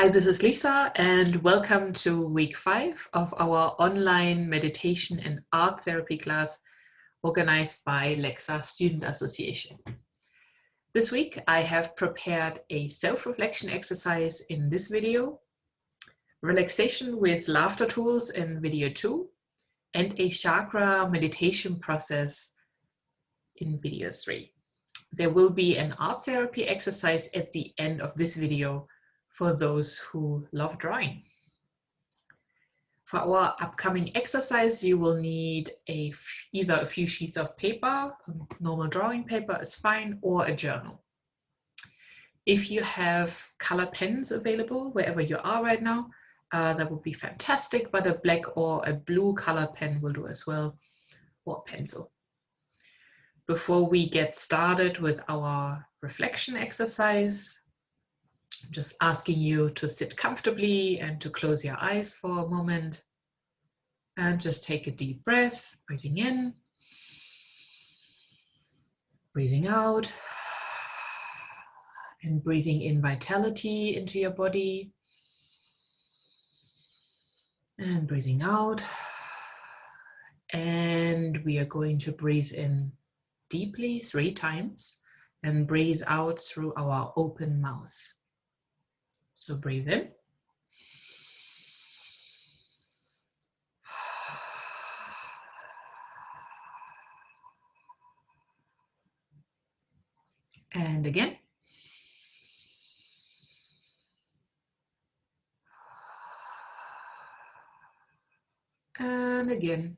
Hi, this is Lisa, and welcome to week 5 of our online meditation and art therapy class organized by LEXSA Student Association. This week, I have prepared a self-reflection exercise in this video, relaxation with laughter tools in video 2, and a chakra meditation process in video 3. There will be an art therapy exercise at the end of this video for those who love drawing. For our upcoming exercise, you will need either a few sheets of paper, normal drawing paper is fine, or a journal. If you have color pens available wherever you are right now, that would be fantastic, but a black or a blue color pen will do as well, or a pencil. Before we get started with our reflection exercise, I'm just asking you to sit comfortably and to close your eyes for a moment and just take a deep breath, breathing in, breathing out, and breathing in vitality into your body, and breathing out. And we are going to breathe in deeply 3 times and breathe out through our open mouth. So breathe in. And again. And again.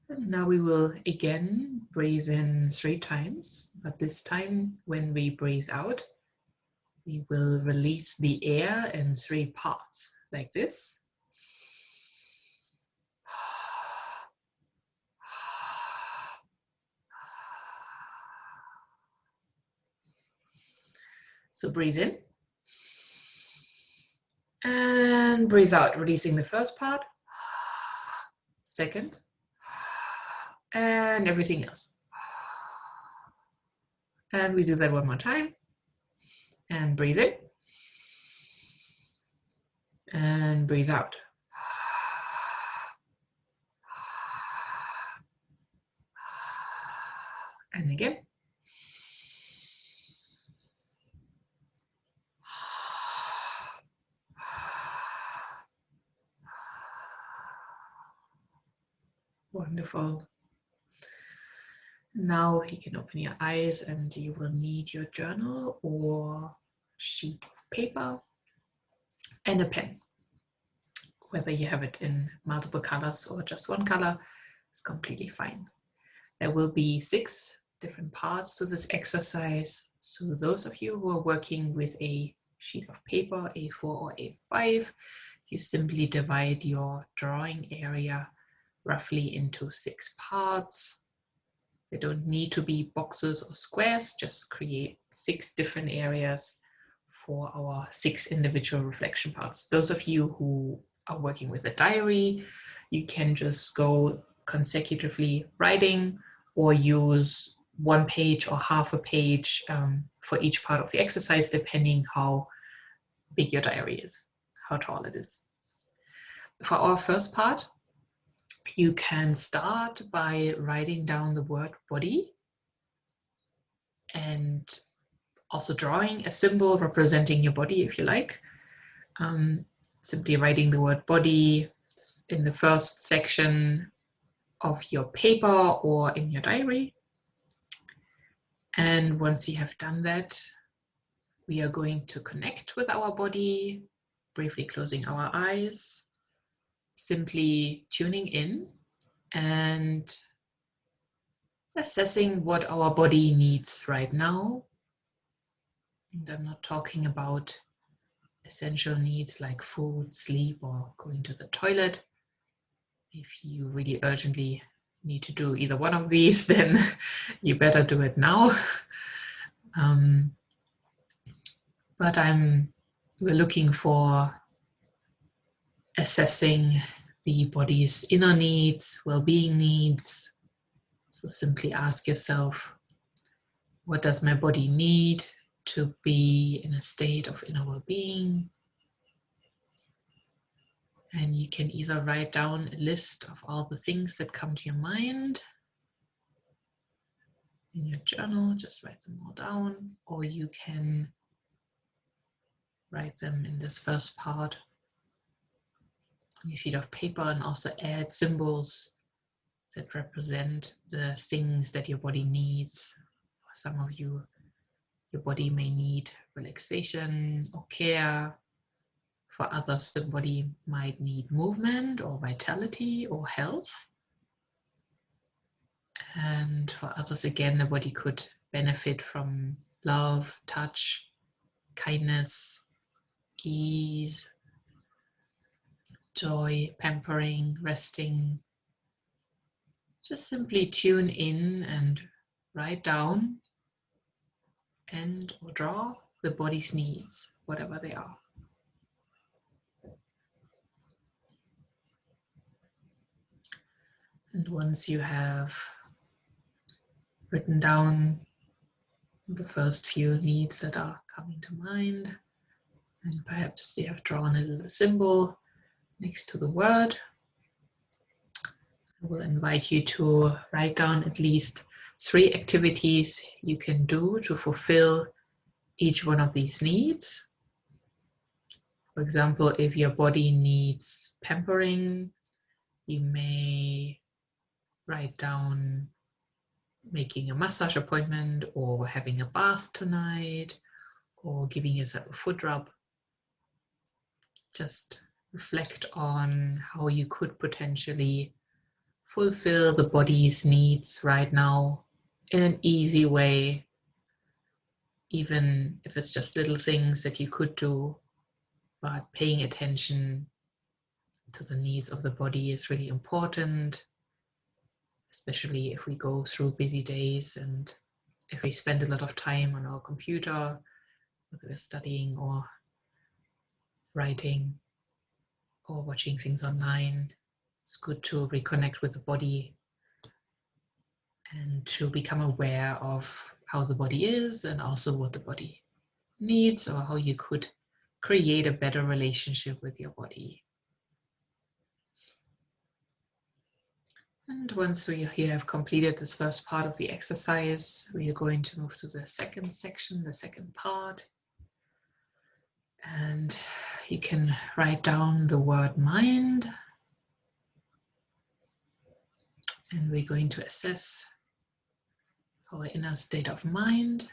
And now we will again breathe in 3 times, but this time when we breathe out, we will release the air in 3 parts, like this. So breathe in and breathe out, releasing the first part, second, and everything else. And we do that one more time. And breathe in and breathe out. And again. Wonderful. Now you can open your eyes and you will need your journal or sheet of paper and a pen. Whether you have it in multiple colors or just one color is completely fine. There will be 6 different parts to this exercise. So those of you who are working with a sheet of paper, A4 or A5, you simply divide your drawing area roughly into 6 parts. They don't need to be boxes or squares, just create 6 different areas for our 6 individual reflection parts. Those of you who are working with a diary, you can just go consecutively writing or use 1 page or half a page for each part of the exercise, depending how big your diary is, how tall it is. For our first part, you can start by writing down the word body and also drawing a symbol representing your body if you like. Simply writing the word body in the first section of your paper or in your diary. And once you have done that, we are going to connect with our body, briefly closing our eyes, simply tuning in and assessing what our body needs right now. And I'm not talking about essential needs like food, sleep, or going to the toilet. If you really urgently need to do either one of these, then you better do it now. But we're looking for assessing the body's inner needs, well-being needs, So simply ask yourself, what does my body need to be in a state of inner well-being? And you can either write down a list of all the things that come to your mind in your journal, just write them all down, or you can write them in this first part on your sheet of paper and also add symbols that represent the things that your body needs. For some of you, your body may need relaxation or care. For others, the body might need movement or vitality or health. And for others, again, the body could benefit from love, touch, kindness, ease, joy, pampering, resting. Just simply tune in and write down and or draw the body's needs, whatever they are. And once you have written down the first few needs that are coming to mind, and perhaps you have drawn a little symbol next to the word, I will invite you to write down at least 3 activities you can do to fulfill each one of these needs. For example, if your body needs pampering, you may write down making a massage appointment, or having a bath tonight, or giving yourself a foot rub. Just reflect on how you could potentially fulfill the body's needs right now in an easy way, even if it's just little things that you could do. But paying attention to the needs of the body is really important, especially if we go through busy days and if we spend a lot of time on our computer, whether we're studying or writing or watching things online. It's good to reconnect with the body and to become aware of how the body is and also what the body needs, or how you could create a better relationship with your body. And once we here have completed this first part of the exercise, we are going to move to the second section, the second part. And you can write down the word mind. And we're going to assess our inner state of mind.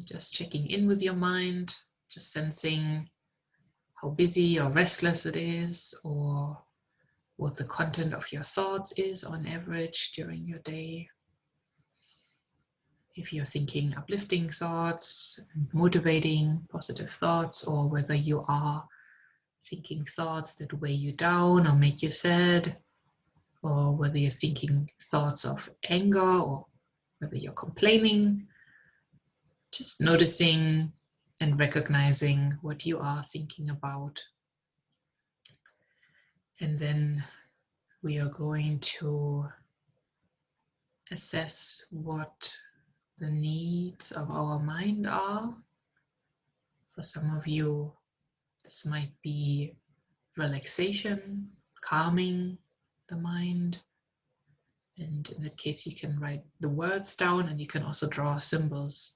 Just checking in with your mind, just sensing how busy or restless it is, or what the content of your thoughts is on average during your day. If you're thinking uplifting thoughts, motivating, positive thoughts, or whether you are thinking thoughts that weigh you down or make you sad, or whether you're thinking thoughts of anger, or whether you're complaining. Just noticing and recognizing what you are thinking about. And then we are going to assess what the needs of our mind are. For some of you, this might be relaxation, calming the mind. And in that case, you can write the words down, and you can also draw symbols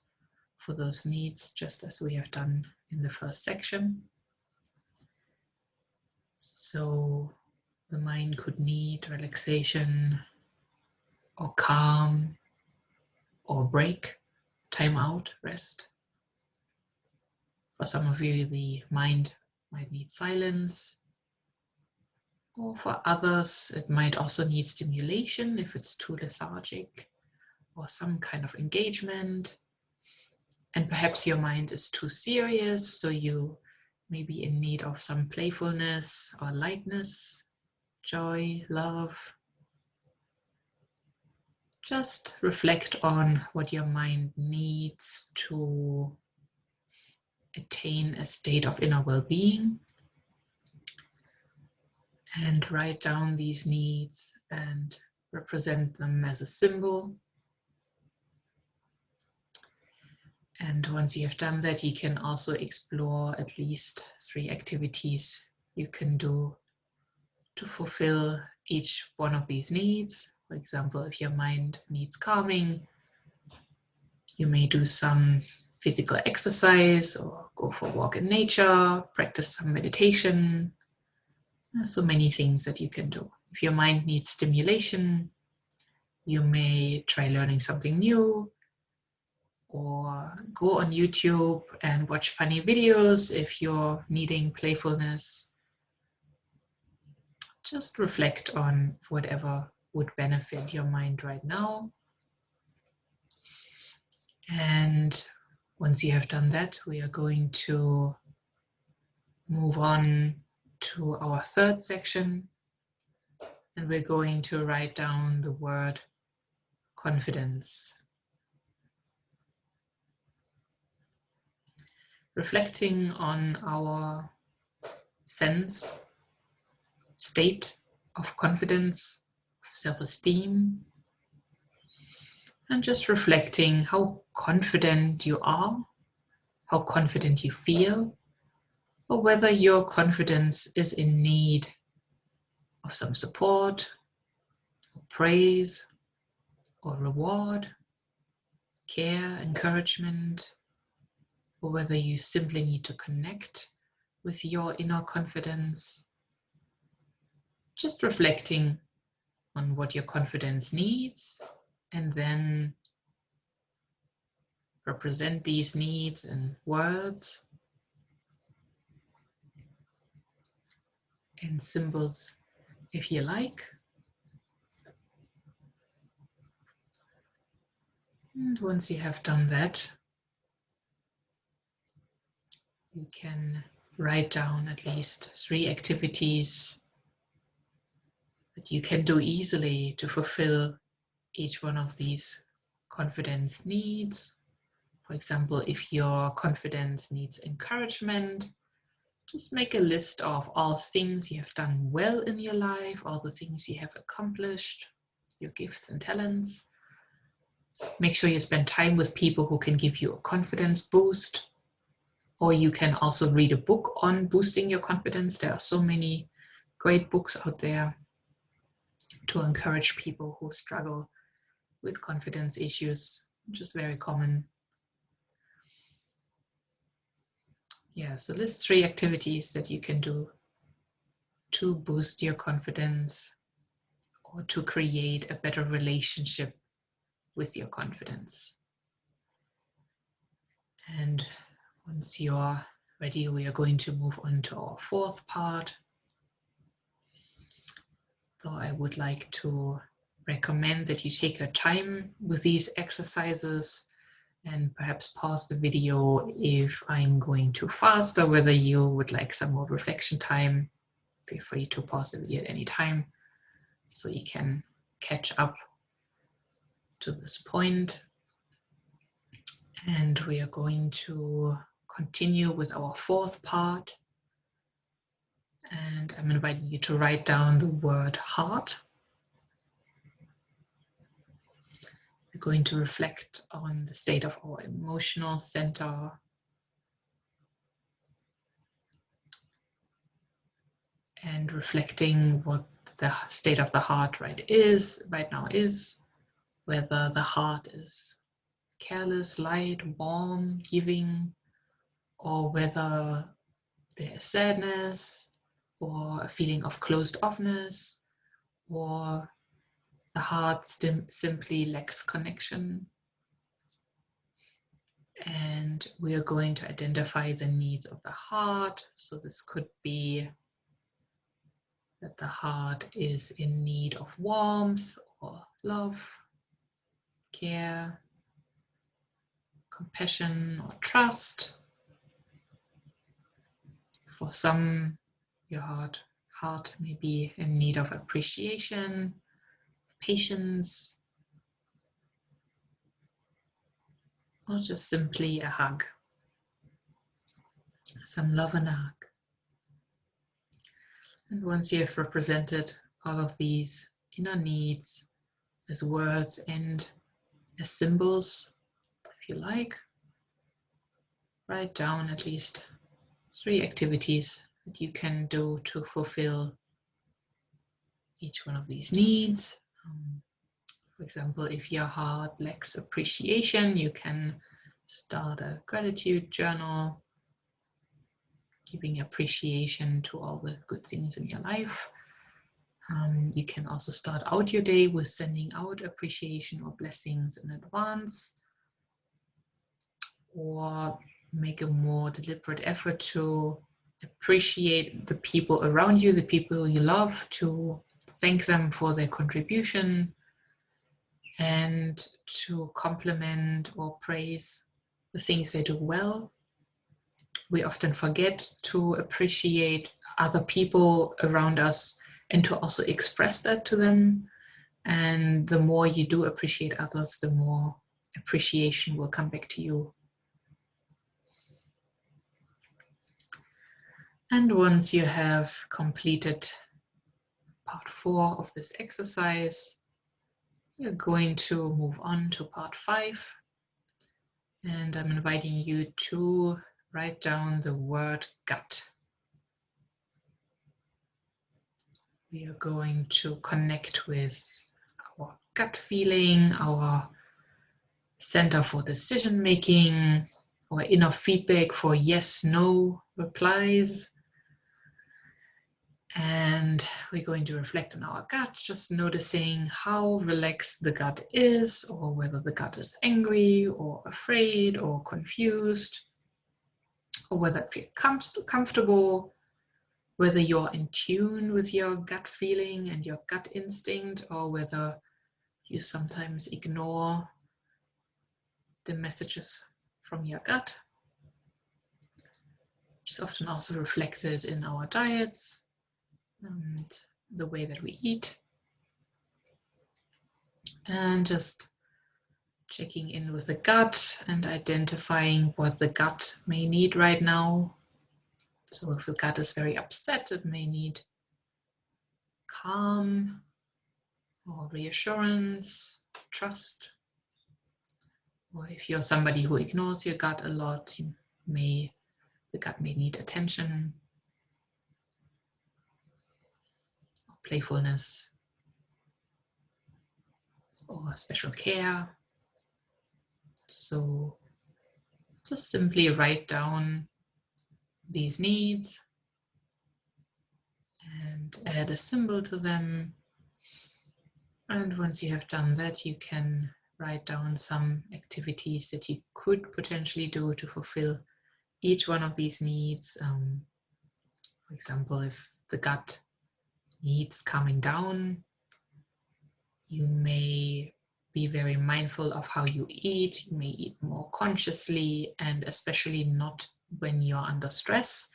for those needs, just as we have done in the first section. So the mind could need relaxation or calm or break, time out, rest. For some of you, the mind might need silence. Or for others, it might also need stimulation if it's too lethargic, or some kind of engagement. And perhaps your mind is too serious, so you may be in need of some playfulness or lightness, joy, love. Just reflect on what your mind needs to attain a state of inner well-being. And write down these needs and represent them as a symbol. And once you have done that, you can also explore at least 3 activities you can do to fulfill each one of these needs. For example, if your mind needs calming, you may do some physical exercise or go for a walk in nature, practice some meditation. There's so many things that you can do. If your mind needs stimulation, you may try learning something new or go on YouTube and watch funny videos if you're needing playfulness. Just reflect on whatever would benefit your mind right now. And once you have done that, we are going to move on to our 3rd section. And we're going to write down the word confidence. Reflecting on our sense, state of confidence, self-esteem, and just reflecting how confident you are, how confident you feel, or whether your confidence is in need of some support, or praise, or reward, care, encouragement, or whether you simply need to connect with your inner confidence. Just reflecting on what your confidence needs, and then represent these needs in words and symbols if you like. And once you have done that, you can write down at least 3 activities that you can do easily to fulfill each one of these confidence needs. For example, if your confidence needs encouragement, just make a list of all things you have done well in your life, all the things you have accomplished, your gifts and talents. So make sure you spend time with people who can give you a confidence boost. Or you can also read a book on boosting your confidence. There are so many great books out there to encourage people who struggle with confidence issues, which is very common. Yeah, so list 3 activities that you can do to boost your confidence or to create a better relationship with your confidence. And once you're ready, we are going to move on to our 4th part. So I would like to recommend that you take your time with these exercises and perhaps pause the video if I'm going too fast, or whether you would like some more reflection time. Feel free to pause the video at any time so you can catch up to this point. And we are going to continue with our 4th part. And I'm inviting you to write down the word heart. We're going to reflect on the state of our emotional center. And reflecting what the state of the heart right now is, whether the heart is careless, light, warm, giving, or whether there is sadness or a feeling of closed offness, or the heart simply lacks connection. And we are going to identify the needs of the heart. So this could be that the heart is in need of warmth or love, care, compassion, or trust. For some, your heart may be in need of appreciation, patience, or just simply a hug. Some love and a hug. And once you have represented all of these inner needs as words and as symbols, if you like, write down at least 3 activities that you can do to fulfill each one of these needs. For example, if your heart lacks appreciation, you can start a gratitude journal, giving appreciation to all the good things in your life. You can also start out your day with sending out appreciation or blessings in advance, or make a more deliberate effort to appreciate the people around you, the people you love, to thank them for their contribution and to compliment or praise the things they do well. We often forget to appreciate other people around us and to also express that to them. And the more you do appreciate others, the more appreciation will come back to you. And once you have completed part 4 of this exercise, you're going to move on to part 5. And I'm inviting you to write down the word gut. We are going to connect with our gut feeling, our center for decision making, our inner feedback for yes, no replies. And we're going to reflect on our gut, just noticing how relaxed the gut is, or whether the gut is angry or afraid or confused, or whether it feels comfortable, whether you're in tune with your gut feeling and your gut instinct, or whether you sometimes ignore the messages from your gut, which is often also reflected in our diets and the way that we eat. And just checking in with the gut and identifying what the gut may need right now. So if the gut is very upset, it may need calm or reassurance, trust. Or if you're somebody who ignores your gut a lot, the gut may need attention, or playfulness, or special care. So just simply write down these needs and add a symbol to them. And once you have done that, you can write down some activities that you could potentially do to fulfill each one of these needs. For example, if the gut needs calming down, you may be very mindful of how you eat. You may eat more consciously, and especially not when you're under stress.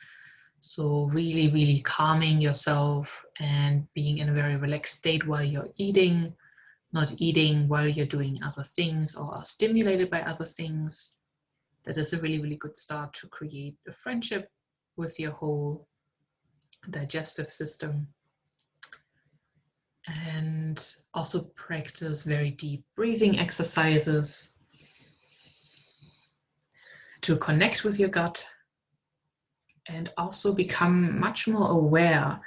So really, really calming yourself and being in a very relaxed state while you're eating, not eating while you're doing other things or are stimulated by other things. That is a really, really good start to create a friendship with your whole digestive system. And also practice very deep breathing exercises to connect with your gut, and also become much more aware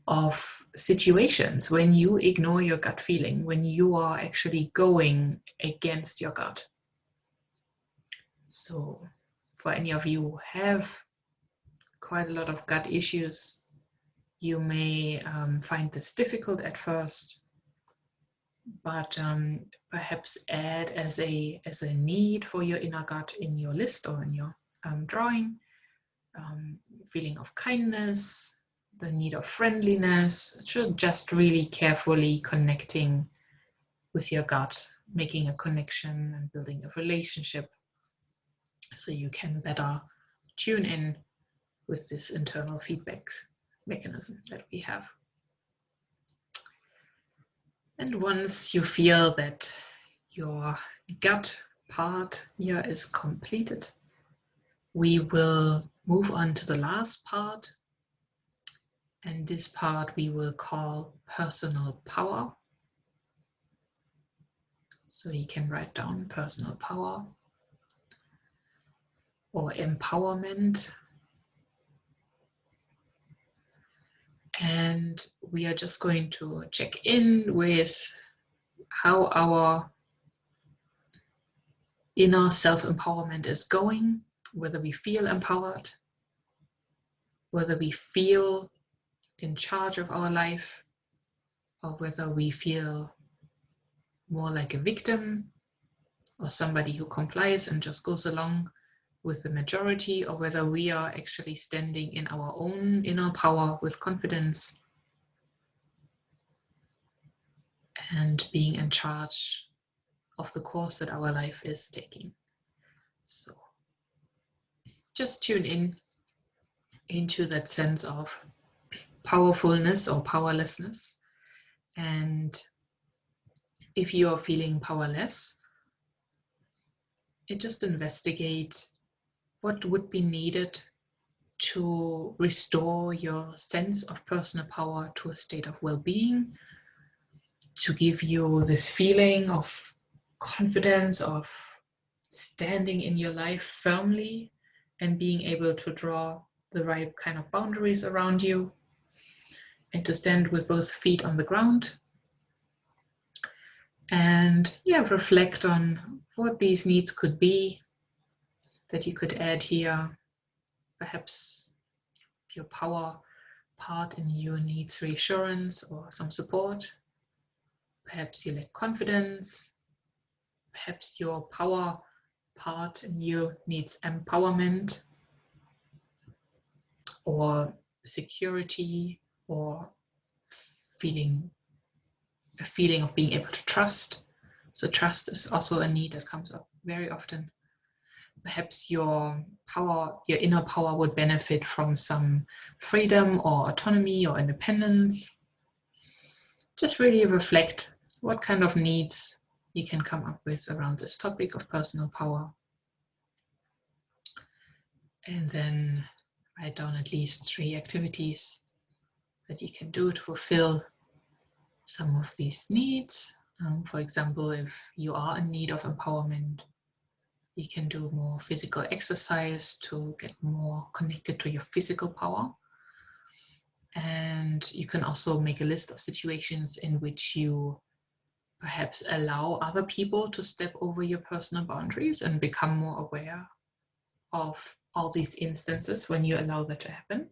of situations when you ignore your gut feeling, when you are actually going against your gut. So for any of you who have quite a lot of gut issues, you may find this difficult at first, but perhaps add as a need for your inner gut in your list or in your drawing, feeling of kindness, the need of friendliness, just really carefully connecting with your gut, making a connection and building a relationship so you can better tune in with this internal feedback mechanism that we have. And once you feel that your gut part here is completed, we will move on to the last part, And this part we will call personal power. So you can write down personal power or empowerment. And we are just going to check in with how our inner self-empowerment is going, whether we feel empowered, whether we feel in charge of our life, or whether we feel more like a victim or somebody who complies and just goes along with the majority, or whether we are actually standing in our own inner power with confidence and being in charge of the course that our life is taking. So just tune in into that sense of powerfulness or powerlessness. And if you are feeling powerless, just investigate what would be needed to restore your sense of personal power to a state of well-being, to give you this feeling of confidence, of standing in your life firmly and being able to draw the right kind of boundaries around you, and to stand with both feet on the ground. And reflect on what these needs could be that you could add here. Perhaps your power part in you needs reassurance or some support. Perhaps you lack confidence. Perhaps your power part in you needs empowerment or security, or a feeling of being able to trust. So trust is also a need that comes up very often. Perhaps your inner power would benefit from some freedom or autonomy or independence. Just really reflect what kind of needs you can come up with around this topic of personal power. And then write down at least 3 activities that you can do to fulfill some of these needs. For example, if you are in need of empowerment, you can do more physical exercise to get more connected to your physical power. And you can also make a list of situations in which you perhaps allow other people to step over your personal boundaries and become more aware of all these instances when you allow that to happen.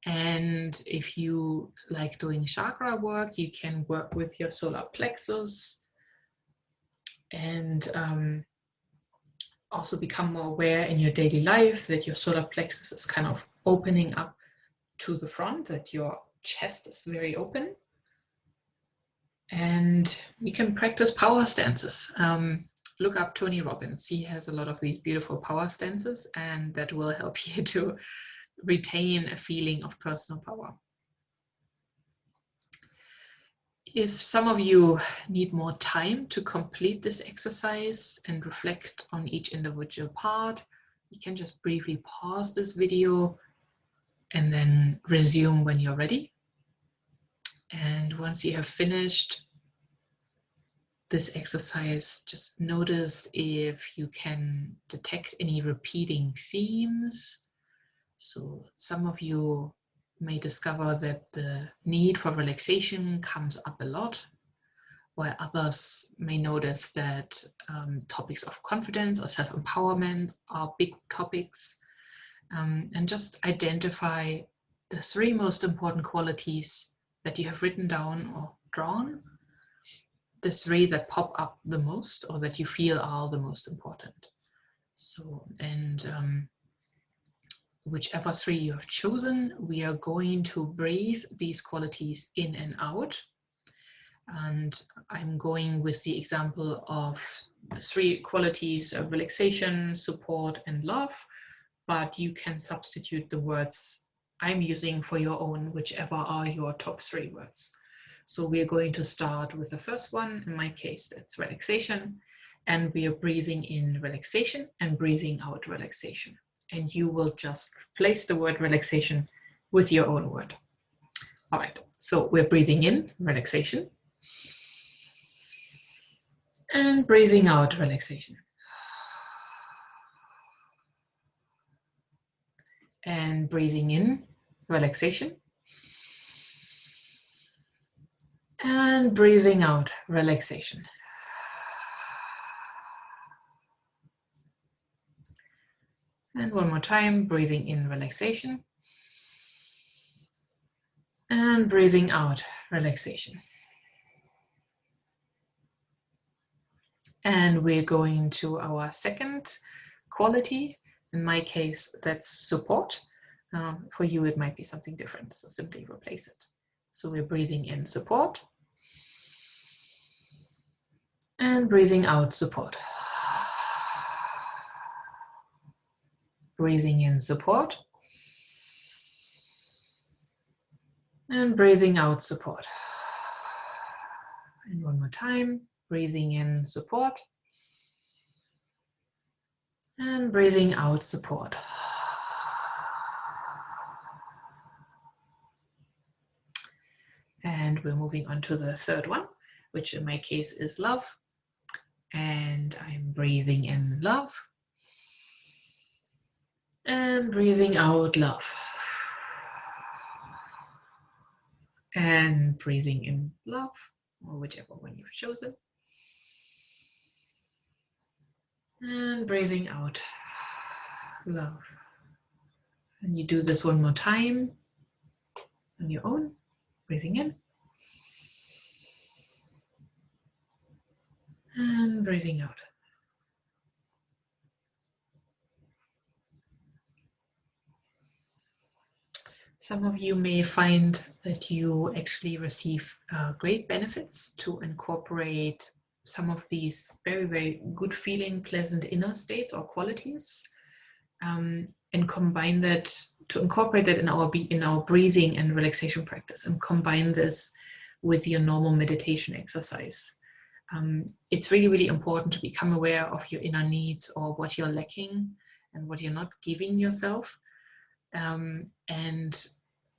And if you like doing chakra work, you can work with your solar plexus and also become more aware in your daily life that your solar plexus is kind of opening up to the front, that your chest is very open. And you can practice power stances. Look up Tony Robbins. He has a lot of these beautiful power stances, and that will help you to retain a feeling of personal power. If some of you need more time to complete this exercise and reflect on each individual part, you can just briefly pause this video and then resume when you're ready. And once you have finished this exercise, just notice if you can detect any repeating themes. So some of you may discover that the need for relaxation comes up a lot, while others may notice that topics of confidence or self-empowerment are big topics. And just identify the 3 most important qualities that you have written down or drawn, the 3 that pop up the most or that you feel are the most important. So, and whichever 3 you have chosen, we are going to breathe these qualities in and out. And I'm going with the example of the 3 qualities of relaxation, support, and love, but you can substitute the words I'm using for your own, whichever are your top 3 words. So we're going to start with the first one. In my case, that's relaxation. And we are breathing in relaxation and breathing out relaxation. And you will just replace the word relaxation with your own word. All right, so we're breathing in, relaxation. And breathing out, relaxation. And breathing in, relaxation. And breathing out, relaxation. And one more time, breathing in, relaxation. And breathing out, relaxation. And we're going to our second quality. In my case, that's support. For you, it might be something different, so simply replace it. So we're breathing in support. And breathing out support. Breathing in support. And breathing out support. And one more time, breathing in support. And breathing out support. And we're moving on to the third one, which in my case is love. And I'm breathing in love. And breathing out love. And breathing in love, or whichever one you've chosen. And breathing out love. And you do this one more time on your own, breathing in. And breathing out. Some of you may find that you actually receive great benefits to incorporate some of these very, very good feeling, pleasant inner states or qualities, and combine that, to incorporate that in our breathing and relaxation practice, and combine this with your normal meditation exercise. It's really, really important to become aware of your inner needs, or what you're lacking and what you're not giving yourself. And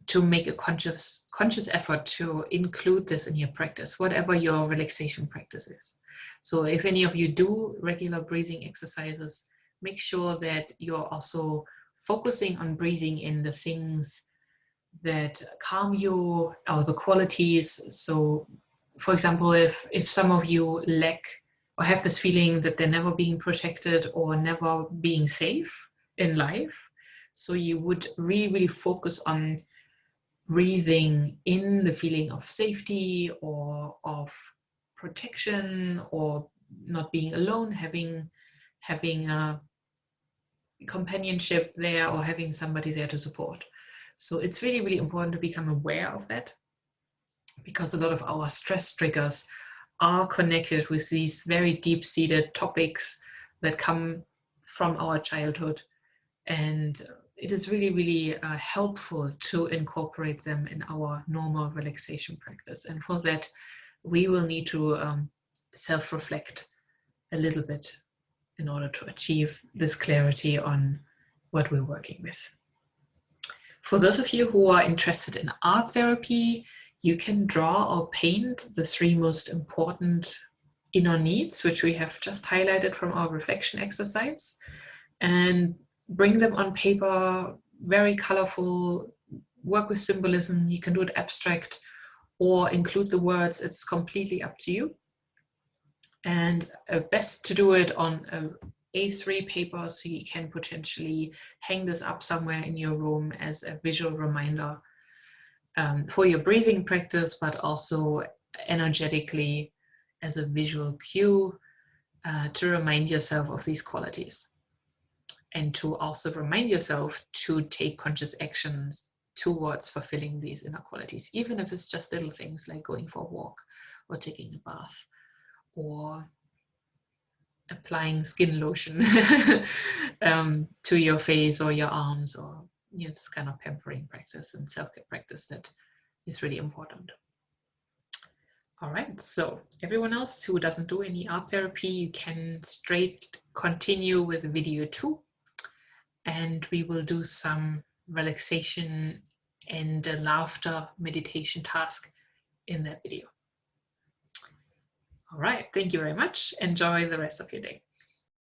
to make a conscious effort to include this in your practice, whatever your relaxation practice is. So if any of you do regular breathing exercises, make sure that you're also focusing on breathing in the things that calm you, or the qualities. So for example, if some of you lack or have this feeling that they're never being protected or never being safe in life, so you would really, really focus on breathing in the feeling of safety or of protection, or not being alone, having a companionship there, or having somebody there to support. So it's really, really important to become aware of that, because a lot of our stress triggers are connected with these very deep-seated topics that come from our childhood. And it is really, really helpful to incorporate them in our normal relaxation practice. And for that, we will need to self-reflect a little bit in order to achieve this clarity on what we're working with. For those of you who are interested in art therapy, you can draw or paint the 3 most important inner needs, which we have just highlighted from our reflection exercise, and bring them on paper, very colorful, work with symbolism. You can do it abstract or include the words. It's completely up to you. And best to do it on a A3 paper, so you can potentially hang this up somewhere in your room as a visual reminder for your breathing practice, but also energetically as a visual cue to remind yourself of these qualities. And to also remind yourself to take conscious actions towards fulfilling these inner qualities, even if it's just little things like going for a walk, or taking a bath, or applying skin lotion to your face or your arms, or this kind of pampering practice and self-care practice that is really important. All right, so everyone else who doesn't do any art therapy, you can straight continue with video 2. And we will do some relaxation and a laughter meditation task in that video. All right, thank you very much. Enjoy the rest of your day.